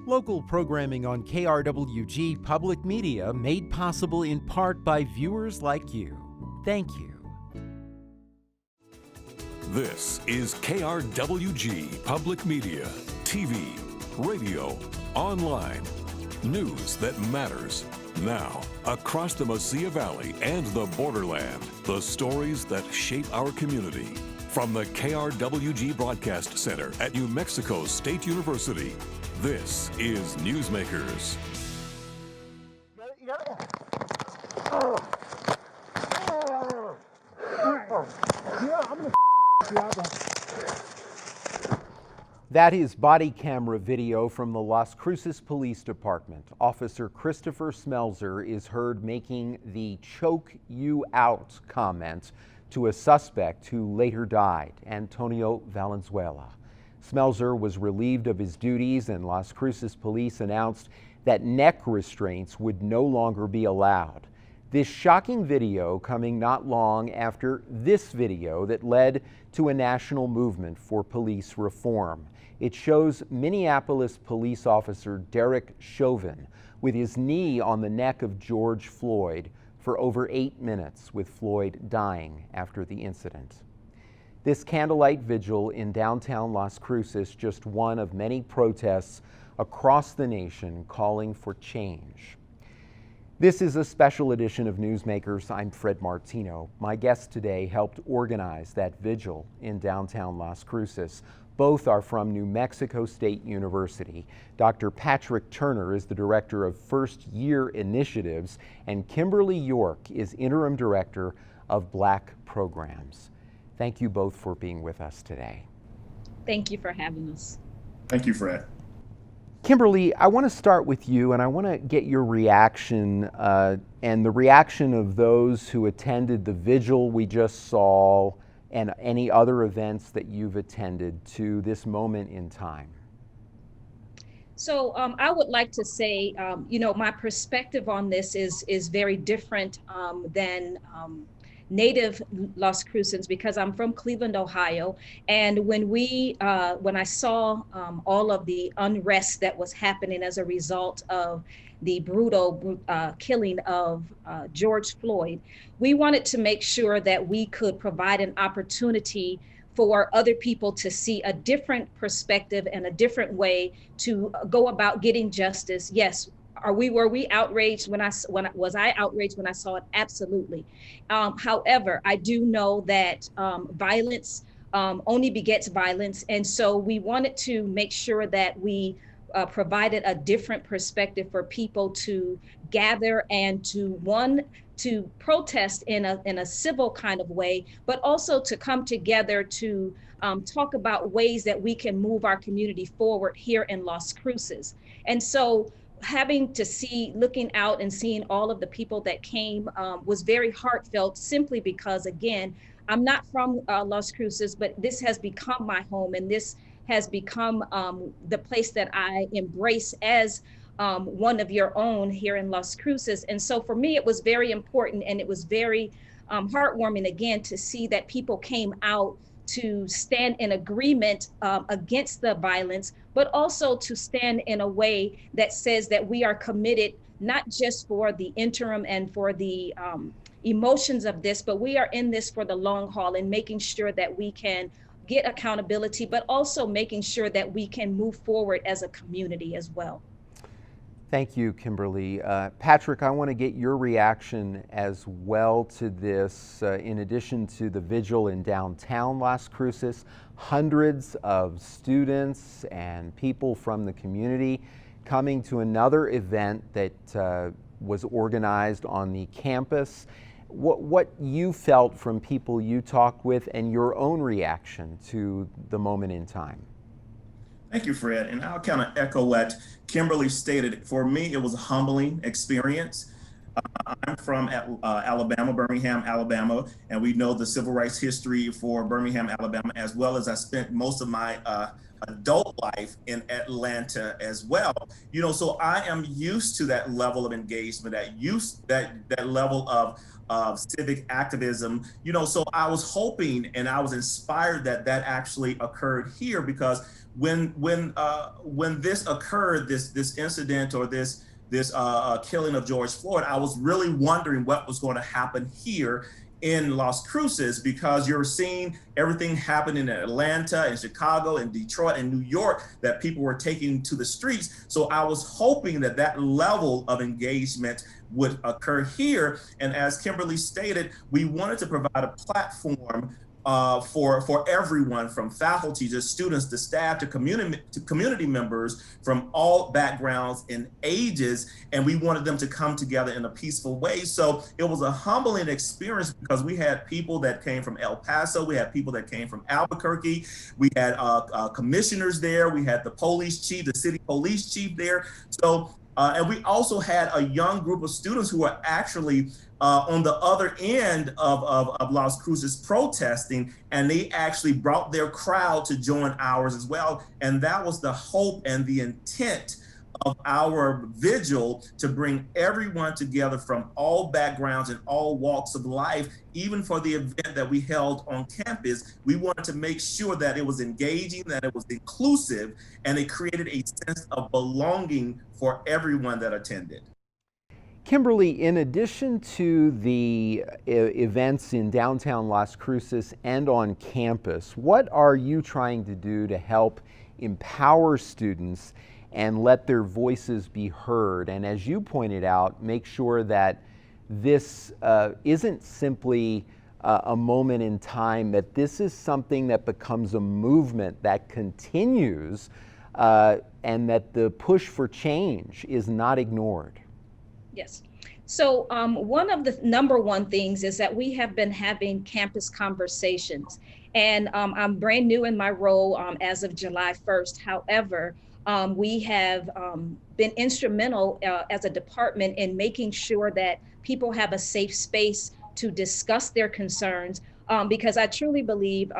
Local programming on KRWG Public Media made possible in part by viewers like you. Thank you. This is KRWG Public Media, TV, radio, online. News that matters. Now, across the Mesilla Valley and the borderland, the stories that shape our community. From the KRWG Broadcast Center at New Mexico State University, this is Newsmakers. That is body camera video from the Las Cruces Police Department. Officer Christopher Smelzer is heard making the "choke you out" comment to a suspect who later died, Antonio Valenzuela. Smelzer was relieved of his duties, and Las Cruces police announced that neck restraints would no longer be allowed. This shocking video coming not long after this video that led to a national movement for police reform. It shows Minneapolis police officer Derek Chauvin with his knee on the neck of George Floyd for over 8 minutes, with Floyd dying after the incident. This candlelight vigil in downtown Las Cruces, just one of many protests across the nation calling for change. This is a special edition of Newsmakers. I'm Fred Martino. My guest today helped organize that vigil in downtown Las Cruces. Both are from New Mexico State University. Dr. Patrick Turner is the director of First Year Initiatives, and Kimberly York is interim director of Black Programs. Thank you both for being with us today. Thank you for having us. Thank you, Fred. Kimberly, I want to start with you, and I want to get your reaction and the reaction of those who attended the vigil we just saw and any other events that you've attended to this moment in time. So I would like to say, my perspective on this is very different than native Las Crucens, because I'm from Cleveland, Ohio. And when I saw all of the unrest that was happening as a result of the brutal killing of George Floyd, we wanted to make sure that we could provide an opportunity for other people to see a different perspective and a different way to go about getting justice. Yes. Were we outraged was I outraged when I saw it? Absolutely. However, I do know that violence only begets violence. And so we wanted to make sure that we provided a different perspective for people to gather and to protest in a civil kind of way, but also to come together to talk about ways that we can move our community forward here in Las Cruces. And so looking out and seeing all of the people that came was very heartfelt, simply because, again, I'm not from Las Cruces, but this has become my home, and this has become the place that I embrace as one of your own here in Las Cruces. And so for me, it was very important, and it was very heartwarming, again, to see that people came out to stand in agreement against the violence, but also to stand in a way that says that we are committed, not just for the interim and for the emotions of this, but we are in this for the long haul, and making sure that we can get accountability, but also making sure that we can move forward as a community as well. Thank you, Kimberly. Patrick, I want to get your reaction as well to this. In addition to the vigil in downtown Las Cruces, hundreds of students and people from the community coming to another event that was organized on the campus. What you felt from people you talked with, and your own reaction to the moment in time. Thank you, Fred. And I'll kind of echo what Kimberly stated. For me, it was a humbling experience. I'm from Alabama, Birmingham, Alabama, and we know the civil rights history for Birmingham, Alabama, as well as I spent most of my adult life in Atlanta as well. So I am used to that level of engagement, that level of civic activism. So I was hoping and I was inspired that that actually occurred here, because when this occurred, this incident, or this killing of George Floyd, I was really wondering what was going to happen here in Las Cruces, because you're seeing everything happen in Atlanta and Chicago and Detroit and New York that people were taking to the streets. So I was hoping that that level of engagement would occur here. And as Kimberly stated, we wanted to provide a platform for everyone, from faculty to students to staff to community members from all backgrounds and ages, and we wanted them to come together in a peaceful way. So it was a humbling experience, because we had people that came from El Paso, we had people that came from Albuquerque, we had commissioners there, we had the police chief, the city police chief there. So and we also had a young group of students who were actually on the other end of Las Cruces protesting, and they actually brought their crowd to join ours as well. And that was the hope and the intent of our vigil, to bring everyone together from all backgrounds and all walks of life. Even for the event that we held on campus, we wanted to make sure that it was engaging, that it was inclusive, and it created a sense of belonging for everyone that attended. Kimberly, in addition to the events in downtown Las Cruces and on campus, what are you trying to do to help empower students and let their voices be heard? And as you pointed out, make sure that this isn't simply a moment in time, that this is something that becomes a movement that continues, and that the push for change is not ignored. Yes. So one of the number one things is that we have been having campus conversations, and I'm brand new in my role as of July 1st. However, we have been instrumental as a department in making sure that people have a safe space to discuss their concerns. Because I truly believe,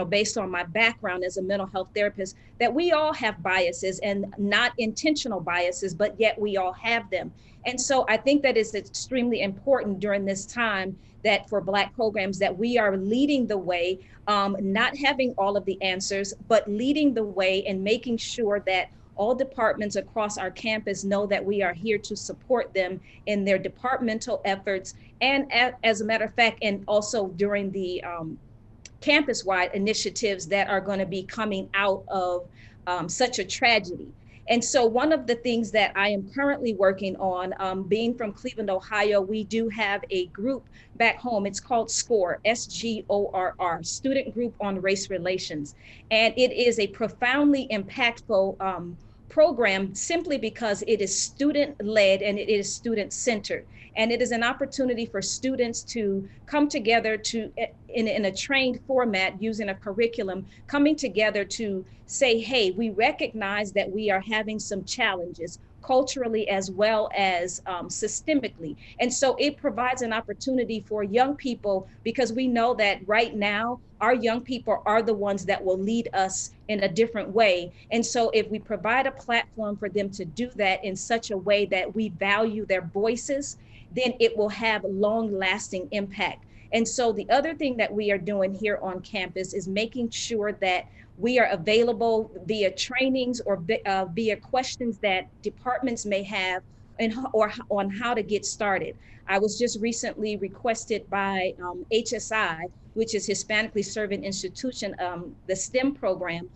based on my background as a mental health therapist, that we all have biases, and not intentional biases, but yet we all have them. And so I think that it's extremely important during this time that for Black programs that we are leading the way, not having all of the answers, but leading the way and making sure that all departments across our campus know that we are here to support them in their departmental efforts. And as a matter of fact, and also during the campus-wide initiatives that are going to be coming out of such a tragedy. And so one of the things that I am currently working on, being from Cleveland, Ohio, we do have a group back home. It's called SCORR, SGORR, Student Group on Race Relations. And it is a profoundly impactful program, simply because it is student-led and it is student-centered. And it is an opportunity for students to come together in a trained format, using a curriculum, coming together to say, hey, we recognize that we are having some challenges culturally as well as systemically. And so it provides an opportunity for young people, because we know that right now, our young people are the ones that will lead us in a different way. And so if we provide a platform for them to do that in such a way that we value their voices, then it will have long-lasting impact. And so the other thing that we are doing here on campus is making sure that we are available via trainings or via questions that departments may have or on how to get started. I was just recently requested by HSI, which is Hispanically Serving Institution, the STEM program,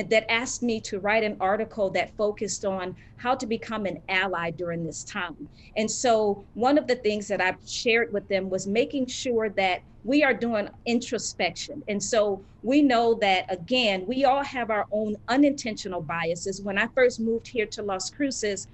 that asked me to write an article that focused on how to become an ally during this time. And so one of the things that I shared with them was making sure that we are doing introspection. And so we know that, again, we all have our own unintentional biases. When I first moved here to Las Cruces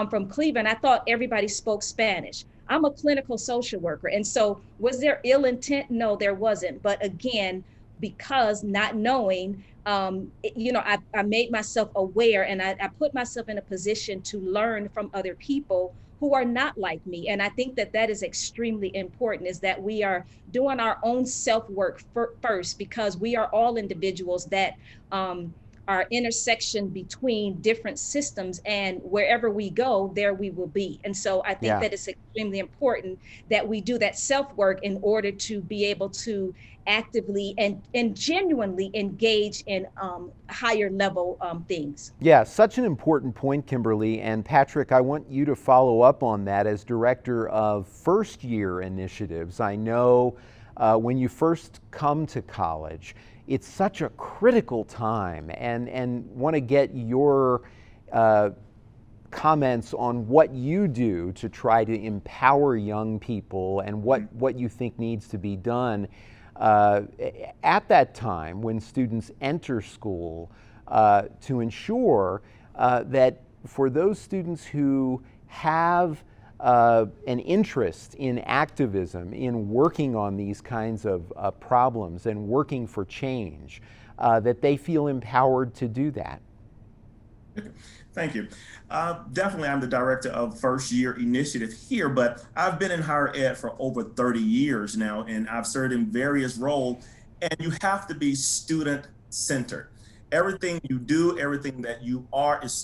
from Cleveland, I thought everybody spoke Spanish. I'm a clinical social worker. And so was there ill intent? No, there wasn't. But again, because not knowing, I made myself aware, and I put myself in a position to learn from other people who are not like me. And I think that that is extremely important, is that we are doing our own self-work first, because we are all individuals that are intersection between different systems, and wherever we go, there we will be. And so I think Yeah. that it's extremely important that we do that self-work in order to be able to actively and genuinely engage in higher level things. Yeah, such an important point, Kimberly. And Patrick, I want you to follow up on that as director of first year initiatives. I know when you first come to college, it's such a critical time, and want to get your comments on what you do to try to empower young people and what you think needs to be done at that time when students enter school, to ensure that for those students who have an interest in activism, in working on these kinds of problems and working for change, that they feel empowered to do that. Thank you. Definitely, I'm the director of First Year Initiative here, but I've been in higher ed for over 30 years now, and I've served in various roles, and you have to be student-centered. Everything you do, everything that you are is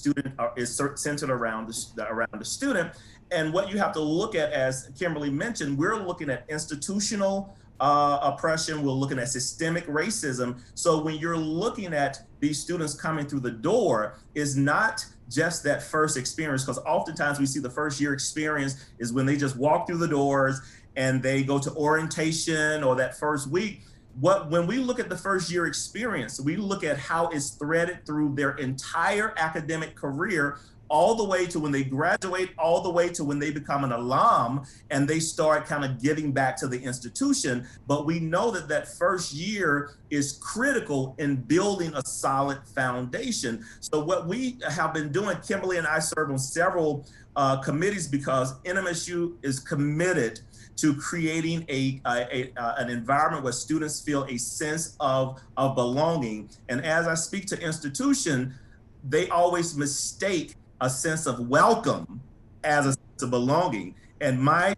centered around the student. And what you have to look at, as Kimberly mentioned, we're looking at institutional oppression, we're looking at systemic racism. So when you're looking at these students coming through the door, is not just that first experience, because oftentimes we see the first year experience is when they just walk through the doors and they go to orientation or that first week. When we look at the first year experience, we look at how it's threaded through their entire academic career, all the way to when they graduate, all the way to when they become an alum and they start kind of giving back to the institution. But we know that that first year is critical in building a solid foundation. So what we have been doing, Kimberly and I serve on several committees, because NMSU is committed to creating an environment where students feel a sense of belonging. And as I speak to institution, they always mistake a sense of welcome as a sense of belonging. And my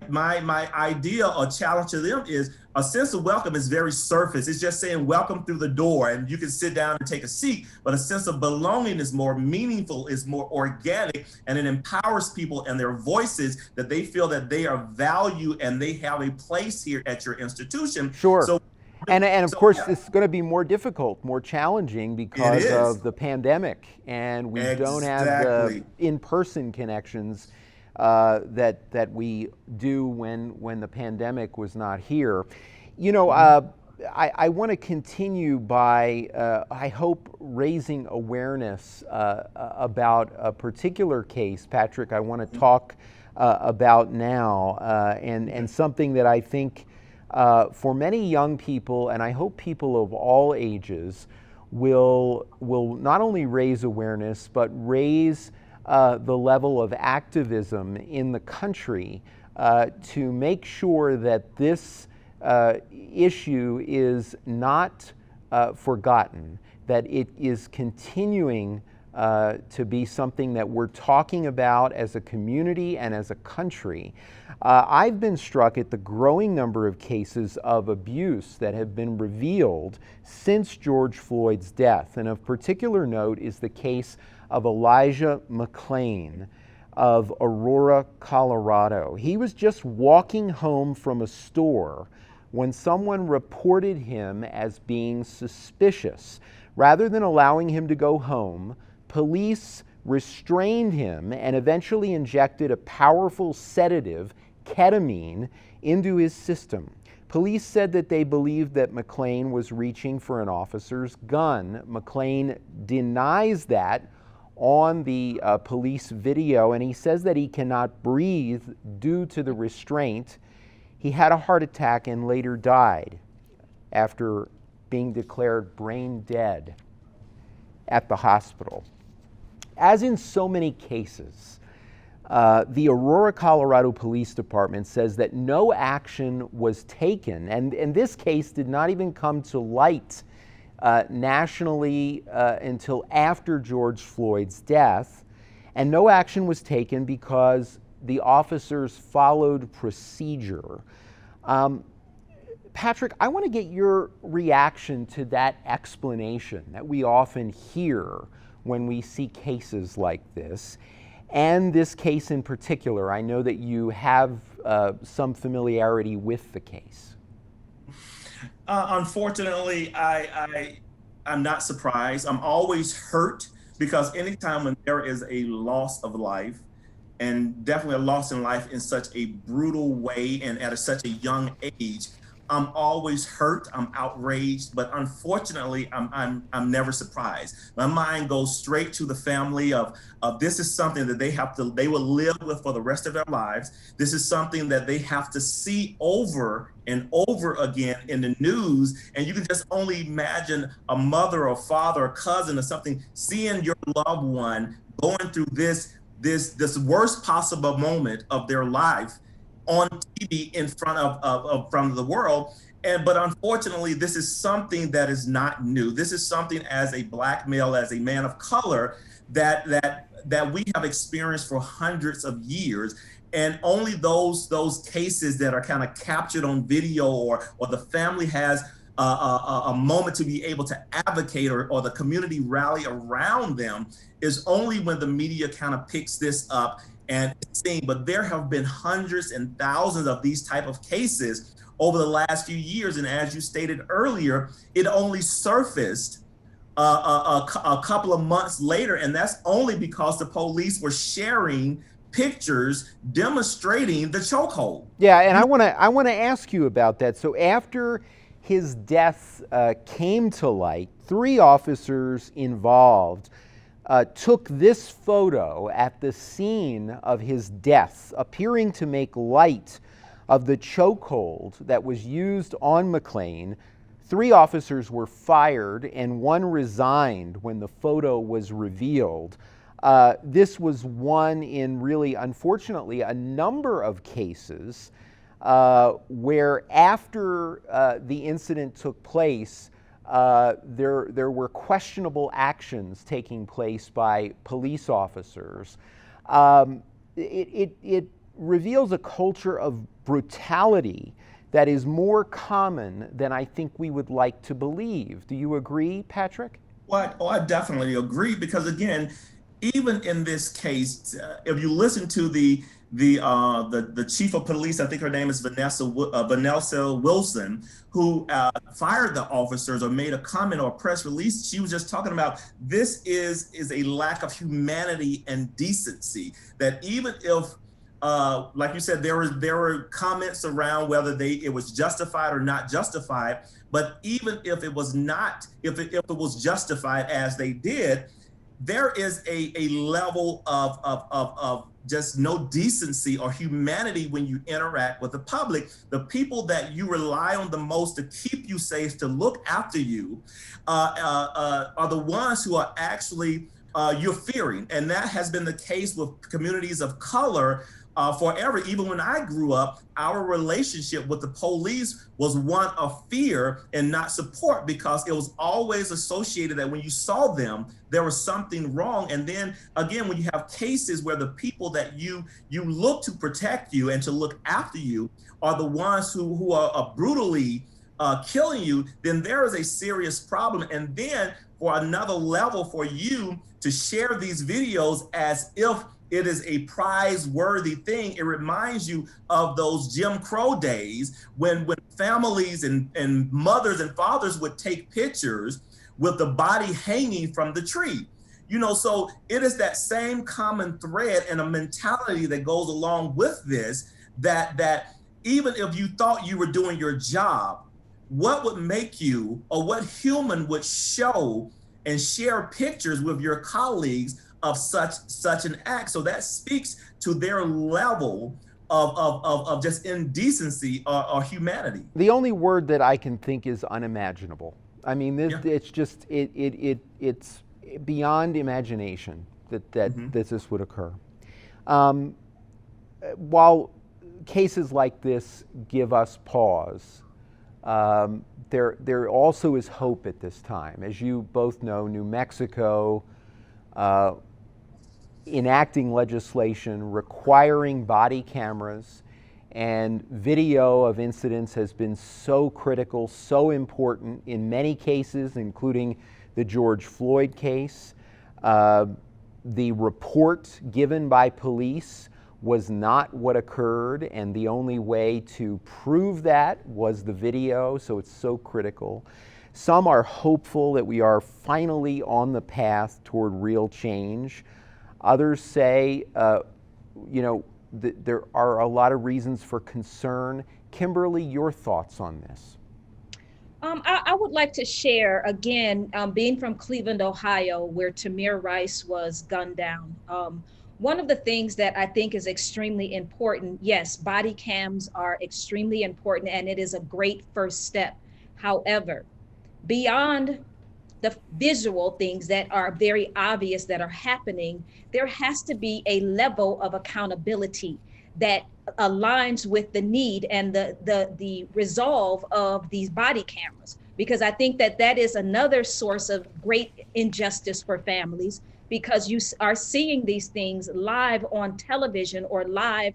idea or challenge to them is a sense of welcome is very surface. It's just saying welcome through the door and you can sit down and take a seat. But a sense of belonging is more meaningful, is more organic, and it empowers people and their voices, that they feel that they are valued and they have a place here at your institution. Sure. So, and of course, it's going to be more difficult, more challenging because of the pandemic, and we don't have the in-person connections that we do when the pandemic was not here. You know, I want to continue by, I hope, raising awareness about a particular case, Patrick, I want to talk about now, and something that I think for many young people, and I hope people of all ages, will not only raise awareness, but raise the level of activism in the country to make sure that this issue is not forgotten, that it is continuing to be something that we're talking about as a community and as a country. I've been struck at the growing number of cases of abuse that have been revealed since George Floyd's death. And of particular note is the case of Elijah McClain of Aurora, Colorado. He was just walking home from a store when someone reported him as being suspicious. Rather than allowing him to go home, police restrained him and eventually injected a powerful sedative, ketamine, into his system. Police said that they believed that McClain was reaching for an officer's gun. McClain denies that on the police video, and he says that he cannot breathe due to the restraint. He had a heart attack and later died after being declared brain dead at the hospital. As in so many cases, the Aurora, Colorado Police Department says that no action was taken, and this case did not even come to light nationally until after George Floyd's death, and no action was taken because the officers followed procedure. Patrick, I want to get your reaction to that explanation that we often hear when we see cases like this, and this case in particular. I know that you have some familiarity with the case. Unfortunately, I'm not surprised. I'm always hurt because anytime when there is a loss of life, and definitely a loss in life in such a brutal way and at such a young age, I'm always hurt. I'm outraged, but unfortunately, I'm never surprised. My mind goes straight to the family of this is something that they will live with for the rest of their lives. This is something that they have to see over and over again in the news. And you can just only imagine a mother or father or cousin or something seeing your loved one going through this worst possible moment of their life on TV in front of the world. But unfortunately, this is something that is not new. This is something as a Black male, as a man of color, that we have experienced for hundreds of years. And only those cases that are kind of captured on video, or the family has a moment to be able to advocate, or the community rally around them, is only when the media kind of picks this up and seeing. But there have been hundreds and thousands of these type of cases over the last few years. And as you stated earlier, it only surfaced a couple of months later. And that's only because the police were sharing pictures demonstrating the chokehold. Yeah, and I want to ask you about that. So after his death came to light, 3 officers involved took this photo at the scene of his death, appearing to make light of the chokehold that was used on McClain. 3 officers were fired and 1 resigned when the photo was revealed. This was one in, really, unfortunately, a number of cases where after the incident took place, there were questionable actions taking place by police officers. It reveals a culture of brutality that is more common than I think we would like to believe. Do you agree, Patrick? Well, I definitely agree, because again, even in this case, if you listen to the chief of police, I think her name is Vanessa Wilson, who fired the officers or made a comment or a press release. She was just talking about this is a lack of humanity and decency. That even if, like you said, there were comments around whether it was justified or not justified. But even if it was not, if it was justified as they did, there is a level of just no decency or humanity when you interact with the public. The people that you rely on the most to keep you safe, to look after you, are the ones who are actually you're fearing. And that has been the case with communities of color forever. Even when I grew up, our relationship with the police was one of fear and not support, because it was always associated that when you saw them, there was something wrong. And then again, when you have cases where the people that you look to protect you and to look after you are the ones who are brutally killing you, then there is a serious problem. And then for another level, for you to share these videos as if it is a prize-worthy thing, it reminds you of those Jim Crow days when families and mothers and fathers would take pictures with the body hanging from the tree. You know, so it is that same common thread and a mentality that goes along with this, that even if you thought you were doing your job, what would make you, or what human would show and share pictures with your colleagues of such an act? So that speaks to their level of just indecency or humanity. The only word that I can think is unimaginable. I mean, it's just it's beyond imagination that this would occur. While cases like this give us pause, there also is hope at this time. As you both know, New Mexico enacting legislation requiring body cameras and video of incidents has been so critical, so important in many cases, including the George Floyd case. The report given by police was not what occurred, and the only way to prove that was the video, so it's so critical. Some are hopeful that we are finally on the path toward real change. Others say, there are a lot of reasons for concern. Kimberly, your thoughts on this? I would like to share, again, being from Cleveland, Ohio, where Tamir Rice was gunned down. One of the things that I think is extremely important, yes, body cams are extremely important, and it is a great first step. However, beyond the visual things that are very obvious that are happening, there has to be a level of accountability that aligns with the need and the resolve of these body cameras. Because I think that that is another source of great injustice for families, because you are seeing these things live on television or live,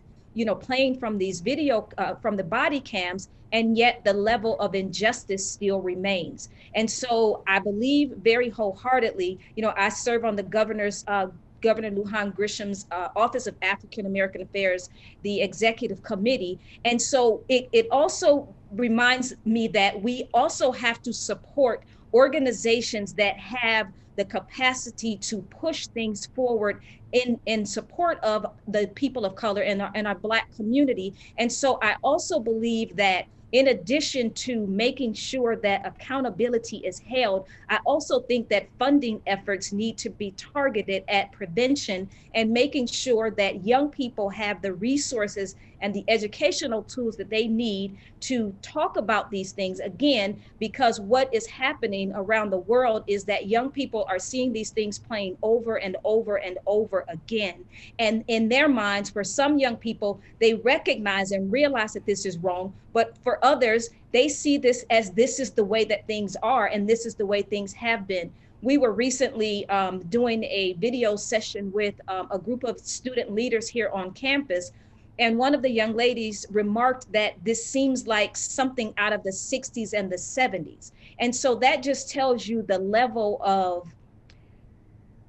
playing from these video, from the body cams, and yet the level of injustice still remains. And so I believe very wholeheartedly, I serve on the Governor Lujan Grisham's Office of African American Affairs, the executive committee. And so it also reminds me that we also have to support organizations that have the capacity to push things forward in support of the people of color and our Black community. And so I also believe that in addition to making sure that accountability is held, I also think that funding efforts need to be targeted at prevention and making sure that young people have the resources and the educational tools that they need to talk about these things, again, because what is happening around the world is that young people are seeing these things playing over and over and over again. And in their minds, for some young people, they recognize and realize that this is wrong, but for others, they see this as this is the way that things are and this is the way things have been. We were recently doing a video session with a group of student leaders here on campus. And one of the young ladies remarked that this seems like something out of the 60s and the 70s. And so that just tells you the level of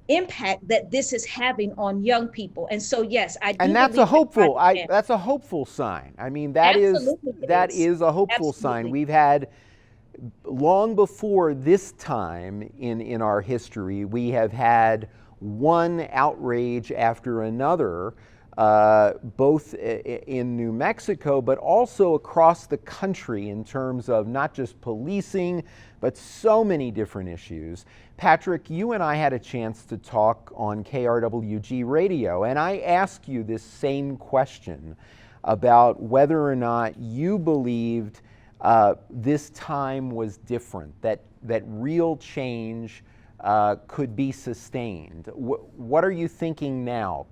impact that this is having on young people. And so, yes, I do. And that's a hopeful, that's a hopeful sign. I mean, that is a hopeful sign. We've had, long before this time in our history, we have had one outrage after another, both in New Mexico, but also across the country in terms of not just policing, but so many different issues. Patrick, you and I had a chance to talk on KRWG radio, and I asked you this same question about whether or not you believed this time was different, that real change could be sustained. What are you thinking now?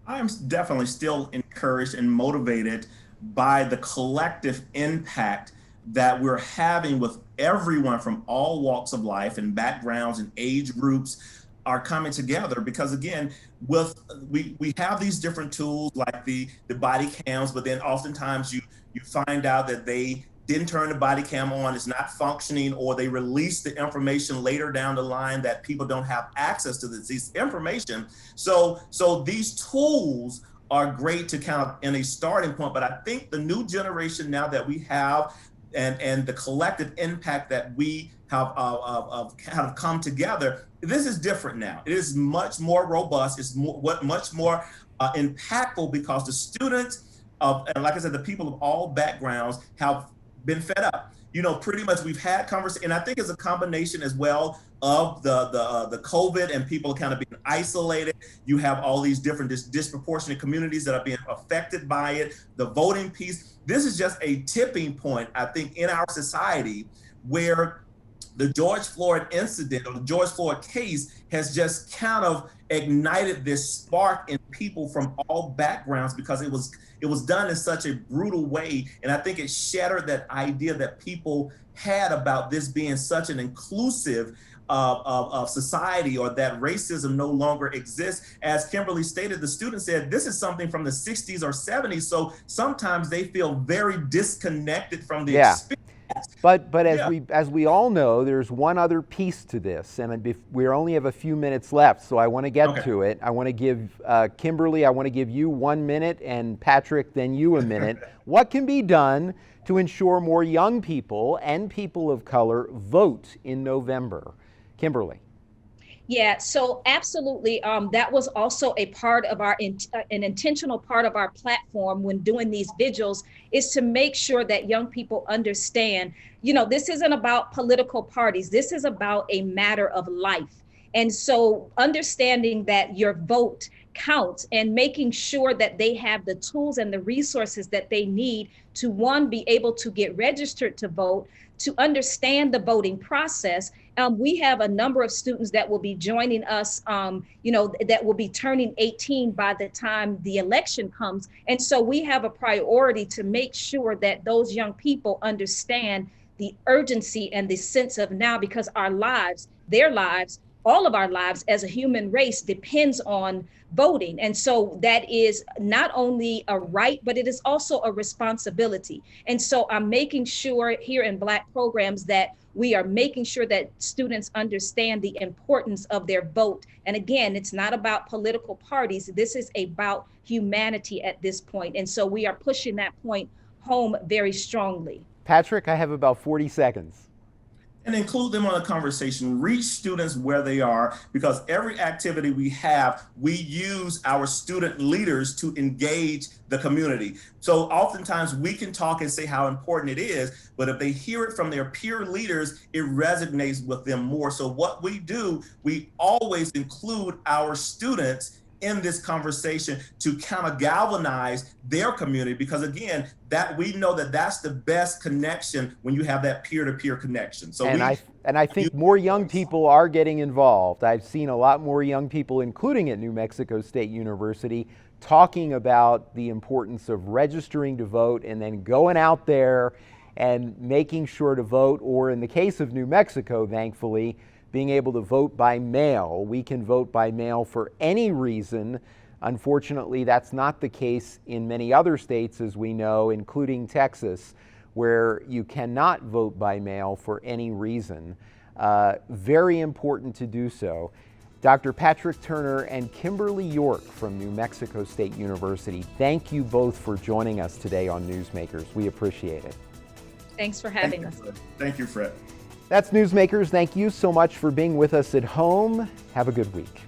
I'm definitely still encouraged and motivated by the collective impact that we're having with everyone from all walks of life and backgrounds and age groups are coming together. Because again, we have these different tools like the body cams, but then oftentimes you find out that they didn't turn the body cam on, it's not functioning, or they release the information later down the line that people don't have access to this information. So these tools are great to kind of in a starting point, but I think the new generation now that we have and the collective impact that we have kind of come together, this is different now. It is much more robust. It's much more impactful because the students and like I said, the people of all backgrounds have been fed up. Pretty much we've had conversation, and I think it's a combination as well of the COVID and people kind of being isolated. You have all these different disproportionate communities that are being affected by it. The voting piece. This is just a tipping point, I think, in our society where the George Floyd incident or the George Floyd case has just kind of ignited this spark in people from all backgrounds because it was done in such a brutal way. And I think it shattered that idea that people had about this being such an inclusive of society, or that racism no longer exists. As Kimberly stated, the student said this is something from the 60s or 70s, so sometimes they feel very disconnected from the experience. But as we all know, there's one other piece to this, and we only have a few minutes left, so I want to get to it. I want to give Kimberly, I want to give you 1 minute, and Patrick, then you a minute. What can be done to ensure more young people and people of color vote in November? Kimberly. Yeah, so absolutely. That was also a part of an intentional part of our platform when doing these vigils, is to make sure that young people understand, this isn't about political parties. This is about a matter of life. And so understanding that your vote counts and making sure that they have the tools and the resources that they need to, one, be able to get registered to vote, to understand the voting process. We have a number of students that will be joining us, that will be turning 18 by the time the election comes. And so we have a priority to make sure that those young people understand the urgency and the sense of now, because our lives, their lives, all of our lives as a human race depends on voting. And so that is not only a right, but it is also a responsibility. And so I'm making sure here in Black programs that we are making sure that students understand the importance of their vote. And again, it's not about political parties. This is about humanity at this point. And so we are pushing that point home very strongly. Patrick, I have about 40 seconds. And include them on the conversation, reach students where they are, because every activity we have, we use our student leaders to engage the community. So oftentimes we can talk and say how important it is, but if they hear it from their peer leaders, it resonates with them more. So what we do, we always include our students in this conversation to kind of galvanize their community, because again, that we know that that's the best connection when you have that peer-to-peer connection. So I think more young people are getting involved. I've seen a lot more young people, including at New Mexico State University, talking about the importance of registering to vote and then going out there and making sure to vote, or in the case of New Mexico, thankfully, being able to vote by mail. We can vote by mail for any reason. Unfortunately, that's not the case in many other states, as we know, including Texas, where you cannot vote by mail for any reason. Very important to do so. Dr. Patrick Turner and Kimberly York from New Mexico State University, thank you both for joining us today on Newsmakers. We appreciate it. Thanks for having us. Thank you, Fred. That's Newsmakers. Thank you so much for being with us at home. Have a good week.